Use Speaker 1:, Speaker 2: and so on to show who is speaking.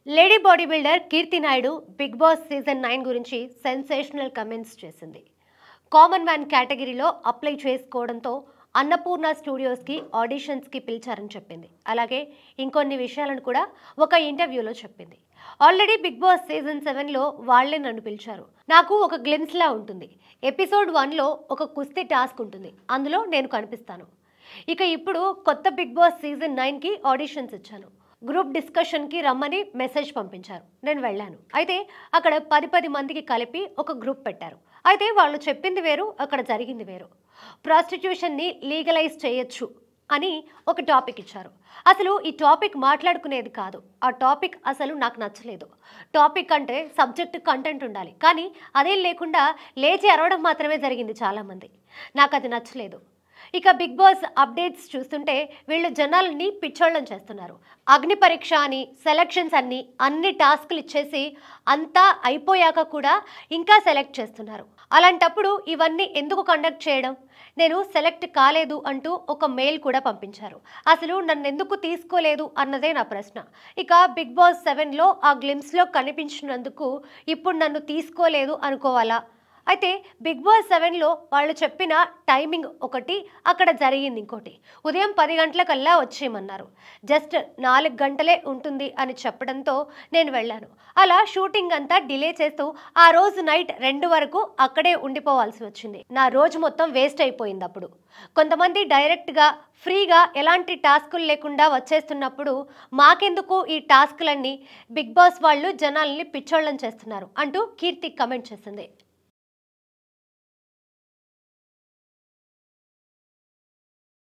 Speaker 1: Lady body builder కీర్తి Naidu big boss season 9 గురించి sensational comments చేసింది. Common man కేటగిరీలో apply చేసుకోవడంతో అన్నపూర్ణ స్టూడియోస్కి ఆడిషన్స్కి పిలిచారని చెప్పింది. అలాగే ఇంకొన్ని విషయాలను కూడా ఒక ఇంటర్వ్యూలో చెప్పింది. ఆల్రెడీ బిగ్ బాస్ సీజన్ 7లో వాళ్లే నన్ను పిలిచారు. నాకు ఒక గ్లిమ్స్లా ఉంటుంది. ఎపిసోడ్ 1లో ఒక కుస్తీ టాస్క్ ఉంటుంది. అందులో నేను కనిపిస్తాను. ఇక ఇప్పుడు కొత్త బిగ్ బాస్ సీజన్ 9కి ఆడిషన్స్ ఇచ్చాను. గ్రూప్ డిస్కషన్కి రమ్మని మెసేజ్ పంపించారు. నేను వెళ్ళాను. అయితే అక్కడ 10 మందికి కలిపి ఒక గ్రూప్ పెట్టారు. అయితే వాళ్ళు చెప్పింది వేరు, అక్కడ జరిగింది వేరు. ప్రాస్టిట్యూషన్ని లీగలైజ్ చేయొచ్చు అని ఒక టాపిక్ ఇచ్చారు. అసలు ఈ టాపిక్ మాట్లాడుకునేది కాదు. ఆ టాపిక్ అసలు నాకు నచ్చలేదు. టాపిక్ అంటే సబ్జెక్ట్ కంటెంట్ ఉండాలి, కానీ అదేం లేకుండా లేచి అరవడం మాత్రమే జరిగింది చాలామంది. నాకు అది నచ్చలేదు. ఇక బిగ్ బాస్ అప్డేట్స్ చూస్తుంటే వీళ్ళు జనాలని పిచ్చోళ్ళని చేస్తున్నారు. అగ్ని పరీక్ష అని, సెలక్షన్స్ అన్ని టాస్క్లు ఇచ్చేసి అంతా అయిపోయాక కూడా ఇంకా సెలెక్ట్ చేస్తున్నారు. అలాంటప్పుడు ఇవన్నీ ఎందుకు కండక్ట్ చేయడం? నేను సెలెక్ట్ కాలేదు అంటూ ఒక మెయిల్ కూడా పంపించారు. అసలు నన్ను ఎందుకు తీసుకోలేదు అన్నదే నా ప్రశ్న. ఇక బిగ్ బాస్ 7లో ఆ గ్లిమ్స్లో కనిపించినందుకు ఇప్పుడు నన్ను తీసుకోలేదు అనుకోవాలా? అయితే బిగ్ బాస్ 7లో వాళ్ళు చెప్పిన టైమింగ్ ఒకటి, అక్కడ జరిగింది ఇంకోటి. ఉదయం 10 గంటలకల్లా వచ్చేయమన్నారు. జస్ట్ 4 గంటలే ఉంటుంది అని చెప్పడంతో నేను వెళ్ళాను. అలా షూటింగ్ అంతా డిలే చేస్తూ ఆ రోజు నైట్ 2 వరకు అక్కడే ఉండిపోవాల్సి వచ్చింది. నా రోజు మొత్తం వేస్ట్ అయిపోయింది. అప్పుడు కొంతమంది డైరెక్ట్గా ఫ్రీగా ఎలాంటి టాస్కులు లేకుండా వచ్చేస్తున్నప్పుడు మాకెందుకు ఈ టాస్కులన్నీ? బిగ్ బాస్ వాళ్ళు జనాల్ని పిచ్చోళ్ళని చేస్తున్నారు అంటూ కీర్తి కమెంట్ చేసింది.